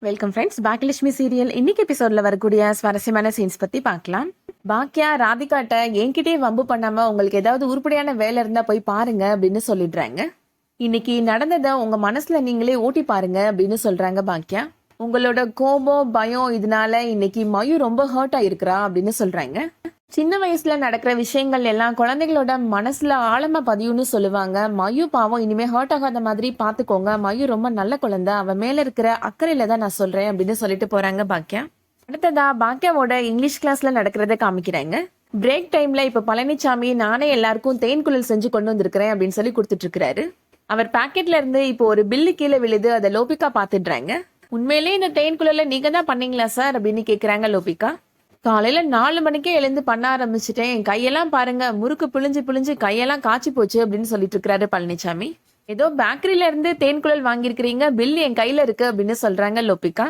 Welcome friends. Baakiyalakshmi serial இன்னைக்கு எபிசோட்ல வரக்கூடிய சுவாரஸ்யமான சீன்ஸ் பத்தி பார்க்கலாம். பாக்கியா ராதிகாட்ட என்கிட்டயே வம்பு பண்ணாம உங்களுக்கு ஏதாவது உருப்படியான வேலை இருந்தா போய் பாருங்க அப்படின்னு சொல்லிடுறாங்க. இன்னைக்கு நடந்ததை உங்க மனசுல நீங்களே ஓட்டி பாருங்க அப்படின்னு சொல்றாங்க பாக்கியா. உங்களோட கோபம் பயம் இதனால இன்னைக்கு மயு ரொம்ப ஹர்ட் ஆயிருக்கிறா அப்படின்னு சொல்றாங்க. சின்ன வயசுல நடக்கிற விஷயங்கள் எல்லாம் குழந்தைகளோட மனசுல ஆழமா பதியும்னு சொல்லுவாங்க. மயு பாவம் இனிமே ஹர்ட் ஆகாத மாதிரி பாத்துக்கோங்க. மயு ரொம்ப நல்ல குழந்தை, அவன் மேல இருக்கிற அக்கறையில தான் நான் சொல்றேன் அப்படின்னு சொல்லிட்டு போறாங்க பாக்கியா. அடுத்ததா பாக்கியாவோட இங்கிலீஷ் கிளாஸ்ல நடக்கிறத காமிக்கிறாங்க. பிரேக் டைம்ல இப்ப பழனிசாமி நானே எல்லாருக்கும் தேன் குழல் செஞ்சு கொண்டு வந்திருக்கிறேன் அப்படின்னு சொல்லி கொடுத்துட்டு இருக்கிறாரு. அவர் பாக்கெட்ல இருந்து இப்போ ஒரு பில்லு கீழே விழுது, அதை லோபிகா பாத்துடுறாங்க. உண்மையிலேயே இந்த தேன் குழல நீங்க தான் பண்ணீங்களா சார் அப்படின்னு கேக்குறாங்க லோபிகா. காலையில 4 மணிக்கே எழுந்து பண்ண ஆரம்பிச்சுட்டேன், என் கையெல்லாம் பாருங்க முறுக்கு பிழிஞ்சு பிழிஞ்சு கையெல்லாம் காய்ச்சி போச்சு அப்படின்னு சொல்லிட்டு இருக்கிறாரு பழனிசாமி. ஏதோ பேக்கரியில இருந்து தேன் குழல் வாங்கியிருக்கிறீங்க, பில் என் கையில இருக்கு அப்படின்னு சொல்றாங்க லோபிகா.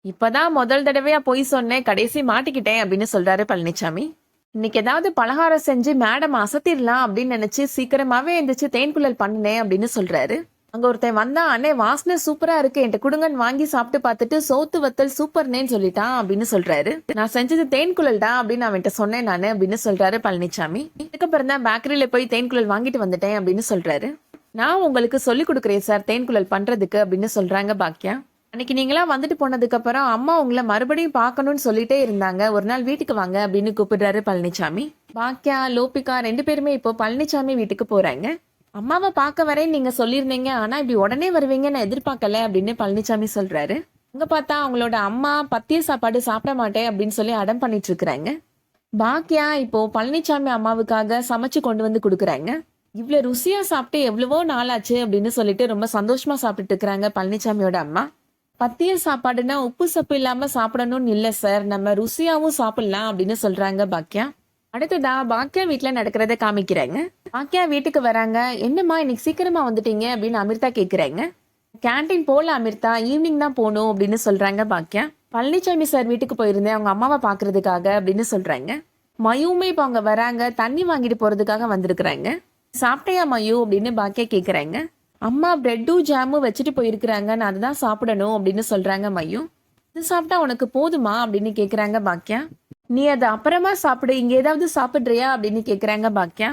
இப்பதான் முதல் தடவையா போய் சொன்னேன், கடைசி மாட்டிக்கிட்டேன் அப்படின்னு சொல்றாரு பழனிசாமி. இன்னைக்கு ஏதாவது பலகாரம் செஞ்சு மேடம் அசத்திடலாம் அப்படின்னு நினைச்சு சீக்கிரமாவே எந்திரிச்சு தேன் குழல் பண்ணினேன் அப்படின்னு சொல்றாரு. அங்க ஒருத்தன் வந்தா, அண்ணே வாசனை சூப்பரா இருக்கு, என்கிட்ட குடுங்கன்னு வாங்கி சாப்பிட்டு பார்த்துட்டு சோத்து வத்தல் சூப்பர்னேன்னு சொல்லிட்டான் அப்படின்னு சொல்றாரு. நான் செஞ்சது தேன் குழல்டா அப்படின்னு அவன்கிட்ட சொன்னேன் நானு அப்படின்னு சொல்றாரு பழனிசாமி. இதுக்கப்புறம் தான் பேக்கரியில போய் தேன் குழல் வாங்கிட்டு வந்துட்டேன் அப்படின்னு சொல்றாரு. நான் உங்களுக்கு சொல்லி கொடுக்குறேன் சார் தேன் குழல் பண்றதுக்கு அப்படின்னு சொல்றாங்க பாக்கியா. அன்னைக்கு நீங்களா வந்துட்டு போனதுக்கு அப்புறம் அம்மா உங்களை மறுபடியும் பார்க்கணும்னு சொல்லிட்டே இருந்தாங்க, ஒரு நாள் வீட்டுக்கு வாங்க அப்படின்னு கூப்பிடுறாரு பழனிசாமி. பாக்கியா லோபிகா 2 பேருமே இப்போ பழனிசாமி வீட்டுக்கு போறாங்க. அம்மாவை பார்க்க வரேன்னு நீங்க சொல்லியிருந்தீங்க, ஆனா இப்படி உடனே வருவீங்க நான் எதிர்பார்க்கல அப்படின்னு பழனிசாமி சொல்றாரு. அங்க பார்த்தா அவங்களோட அம்மா பத்திய சாப்பாடு சாப்பிட மாட்டேன் அப்படின்னு சொல்லி அடம் பண்ணிட்டு இருக்கிறாங்க. பாக்கியா இப்போ பழனிசாமி அம்மாவுக்காக சமைச்சு கொண்டு வந்து கொடுக்குறாங்க. இவ்வளவு ருசியா சாப்பிட்டு எவ்வளவோ நாளாச்சு அப்படின்னு சொல்லிட்டு ரொம்ப சந்தோஷமா சாப்பிட்டுட்டு இருக்கிறாங்க பழனிசாமியோட அம்மா. பத்திய சாப்பாடுனா உப்பு சப்பு இல்லாம சாப்பிடணும்னு இல்ல சார், நம்ம ருசியாவும் சாப்பிடலாம் அப்படின்னு சொல்றாங்க பாக்கியா. அடுத்ததா பாக்கியா வீட்டுல நடக்கிறத காமிக்கிறாங்க. பாக்கியா வீட்டுக்கு வராங்க. என்னம்மா இன்னைக்கு சீக்கிரமா வந்துட்டீங்க அப்படின்னு அமிர்தா கேக்குறாங்க. கேன்டீன் போல அமிர்தா, ஈவினிங் தான் போகணும் அப்படின்னு சொல்றாங்க பாக்கியா. பழனிசாமி சார் வீட்டுக்கு போயிருந்தேன் அவங்க அம்மாவை பாக்குறதுக்காக அப்படின்னு சொல்றாங்க. மயுமே இப்ப அவங்க வராங்க, தண்ணி வாங்கிட்டு போறதுக்காக வந்திருக்கிறாங்க. சாப்பிட்டையா மயு அப்படின்னு பாக்கியா கேக்குறாங்க. அம்மா பிரெட்டும் ஜாமும் வச்சுட்டு போயிருக்கிறாங்க, நான் அதுதான் சாப்பிடணும் அப்படின்னு சொல்றாங்க மயு. இது சாப்பிட்டா உனக்கு போதுமா அப்படின்னு கேக்குறாங்க பாக்கியா. நீ அதை அப்புறமா சாப்பிடு, இங்க ஏதாவது சாப்பிடுறியா அப்படின்னு கேக்குறாங்க பாக்கியா.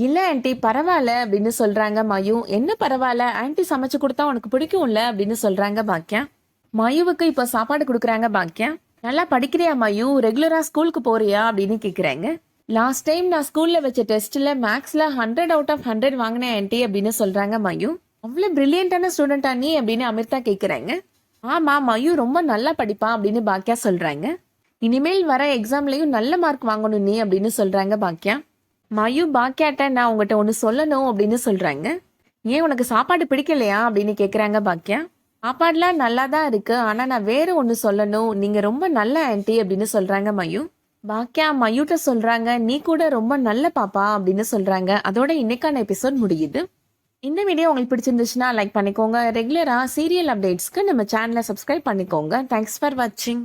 இல்ல ஆன்ட்டி பரவாயில்ல அப்படின்னு சொல்றாங்க மயு. என்ன பரவாயில்ல, ஆன்ட்டி சமைச்சு கொடுத்தா உனக்கு பிடிக்கும்ல அப்படின்னு சொல்றாங்க பாக்கியா. மயுவுக்கு இப்ப சாப்பாடு கொடுக்குறாங்க பாக்கியா. நல்லா படிக்கிறியா மயு, ரெகுலரா ஸ்கூலுக்கு போறியா அப்படின்னு கேக்குறாங்க. லாஸ்ட் டைம் நான் ஸ்கூல்ல வச்ச டெஸ்ட்ல மேக்ஸ்ல 100 out of 100 வாங்கினேன் ஆன்ட்டி அப்படின்னு சொல்றாங்க மயு. அவ்வளவு பிரில்லியன்டான ஸ்டூடெண்டா நீ அப்படின்னு அமிர்தா கேக்குறாங்க. ஆமா மயு ரொம்ப நல்லா படிப்பா அப்படின்னு பாக்கியா சொல்றாங்க. இனிமேல் வர எக்ஸாம்லயும் நல்ல மார்க் வாங்கணும் நீ அப்படின்னு சொல்றாங்க பாக்கியா. மயு பாக்கியாட்ட நான் உங்ககிட்ட ஒண்ணு சொல்லணும் அப்படின்னு சொல்றாங்க. ஏன் உனக்கு சாப்பாடு பிடிக்கலையா அப்படின்னு கேக்குறாங்க பாக்கியா. சாப்பாடுலாம் நல்லா தான் இருக்கு, ஆனா நான் வேற ஒண்ணு சொல்லணும், நீங்க ரொம்ப நல்ல ஆன்ட்டி அப்படின்னு சொல்றாங்க மயு. பாக்கியா மயுட்ட சொல்றாங்க, நீ கூட ரொம்ப நல்ல பாப்பா அப்படின்னு சொல்றாங்க. அதோட இன்னைக்கான எபிசோட் முடியுது. இந்த வீடியோ உங்களுக்கு பிடிச்சிருந்துச்சுன்னா லைக் பண்ணிக்கோங்க. ரெகுலரா சீரியல் அப்டேட்ஸ்க்கு நம்ம சேனலை சப்ஸ்கிரைப் பண்ணிக்கோங்க. தேங்க்ஸ் ஃபார் வாட்சிங்.